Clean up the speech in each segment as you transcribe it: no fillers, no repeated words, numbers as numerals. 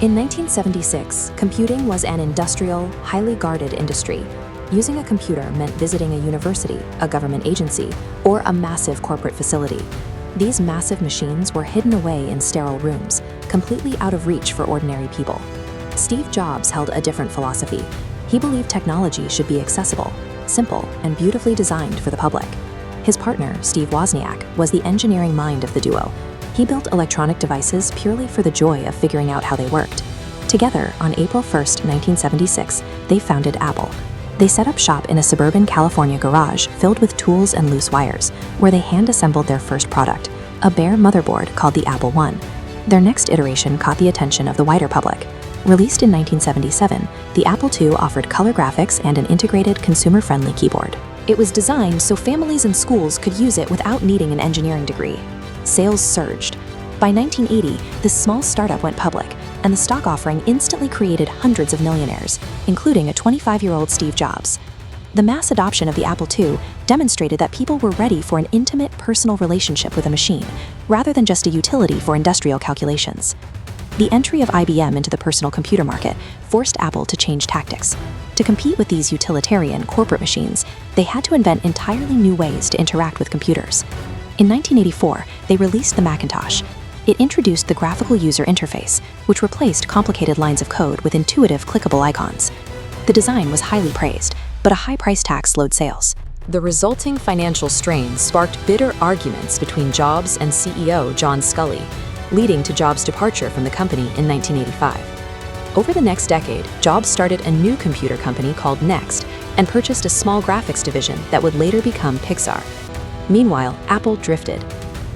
In 1976, computing was an industrial, highly guarded industry. Using a computer meant visiting a university, a government agency, or a massive corporate facility. These massive machines were hidden away in sterile rooms, completely out of reach for ordinary people. Steve Jobs held a different philosophy. He believed technology should be accessible, simple, and beautifully designed for the public. His partner, Steve Wozniak, was the engineering mind of the duo. He built electronic devices purely for the joy of figuring out how they worked. Together, on April 1, 1976, they founded Apple. They set up shop in a suburban California garage filled with tools and loose wires, where they hand-assembled their first product, a bare motherboard called the Apple I. Their next iteration caught the attention of the wider public. Released in 1977, the Apple II offered color graphics and an integrated, consumer-friendly keyboard. It was designed so families and schools could use it without needing an engineering degree. Sales surged. By 1980, this small startup went public, and the stock offering instantly created hundreds of millionaires, including a 25-year-old Steve Jobs. The mass adoption of the Apple II demonstrated that people were ready for an intimate, personal relationship with a machine, rather than just a utility for industrial calculations. The entry of IBM into the personal computer market forced Apple to change tactics. To compete with these utilitarian corporate machines, they had to invent entirely new ways to interact with computers. In 1984, they released the Macintosh. It introduced the graphical user interface, which replaced complicated lines of code with intuitive, clickable icons. The design was highly praised, but a high price tag slowed sales. The resulting financial strain sparked bitter arguments between Jobs and CEO John Sculley, leading to Jobs' departure from the company in 1985. Over the next decade, Jobs started a new computer company called Next and purchased a small graphics division that would later become Pixar. Meanwhile, Apple drifted.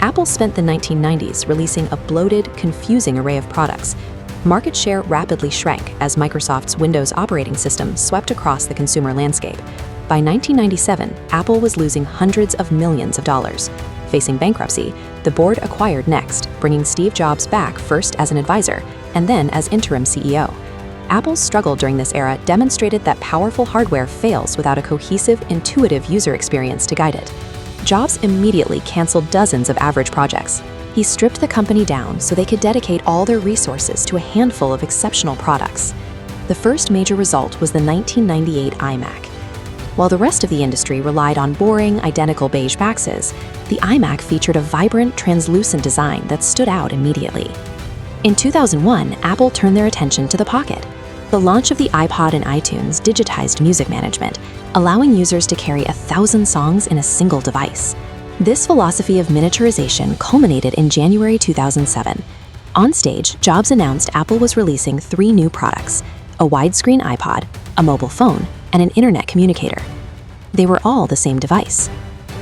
Apple spent the 1990s releasing a bloated, confusing array of products. Market share rapidly shrank as Microsoft's Windows operating system swept across the consumer landscape. By 1997, Apple was losing hundreds of millions of dollars. Facing bankruptcy, the board acquired Next, bringing Steve Jobs back first as an advisor and then as interim CEO. Apple's struggle during this era demonstrated that powerful hardware fails without a cohesive, intuitive user experience to guide it. Jobs immediately canceled dozens of average projects. He stripped the company down so they could dedicate all their resources to a handful of exceptional products. The first major result was the 1998 iMac. While the rest of the industry relied on boring, identical beige boxes, the iMac featured a vibrant, translucent design that stood out immediately. In 2001, Apple turned their attention to the Pocket. The launch of the iPod and iTunes digitized music management, allowing users to carry 1,000 songs in a single device. This philosophy of miniaturization culminated in January 2007. On stage, Jobs announced Apple was releasing 3 new products: a widescreen iPod, a mobile phone, and an internet communicator. They were all the same device.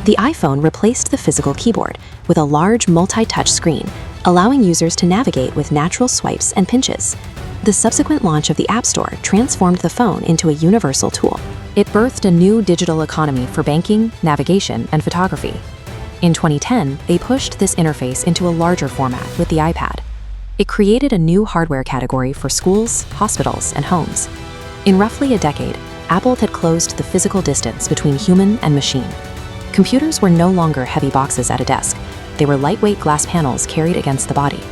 The iPhone replaced the physical keyboard with a large multi-touch screen, allowing users to navigate with natural swipes and pinches. The subsequent launch of the App Store transformed the phone into a universal tool. It birthed a new digital economy for banking, navigation, and photography. In 2010, they pushed this interface into a larger format with the iPad. It created a new hardware category for schools, hospitals, and homes. In roughly a decade, Apple had closed the physical distance between human and machine. Computers were no longer heavy boxes at a desk. They were lightweight glass panels carried against the body.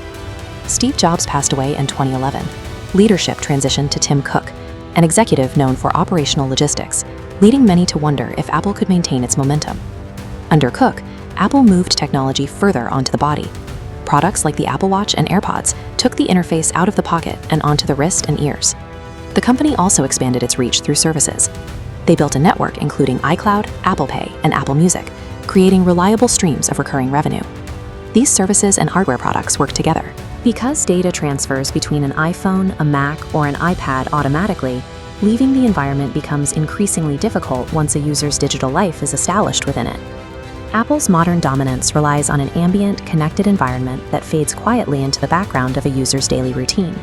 Steve Jobs passed away in 2011. Leadership transitioned to Tim Cook, an executive known for operational logistics, leading many to wonder if Apple could maintain its momentum. Under Cook, Apple moved technology further onto the body. Products like the Apple Watch and AirPods took the interface out of the pocket and onto the wrist and ears. The company also expanded its reach through services. They built a network including iCloud, Apple Pay, and Apple Music, creating reliable streams of recurring revenue. These services and hardware products work together. Because data transfers between an iPhone, a Mac, or an iPad automatically, leaving the environment becomes increasingly difficult once a user's digital life is established within it. Apple's modern dominance relies on an ambient, connected environment that fades quietly into the background of a user's daily routine.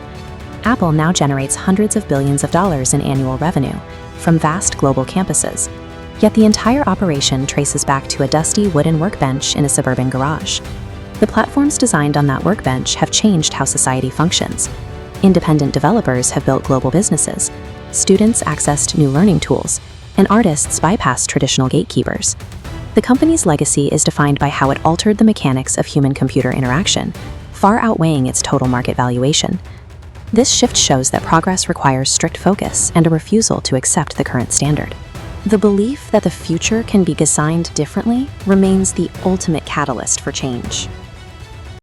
Apple now generates hundreds of billions of dollars in annual revenue from vast global campuses, yet the entire operation traces back to a dusty wooden workbench in a suburban garage. The platforms designed on that workbench have changed how society functions. Independent developers have built global businesses, students accessed new learning tools, and artists bypassed traditional gatekeepers. The company's legacy is defined by how it altered the mechanics of human-computer interaction, far outweighing its total market valuation. This shift shows that progress requires strict focus and a refusal to accept the current standard. The belief that the future can be designed differently remains the ultimate catalyst for change.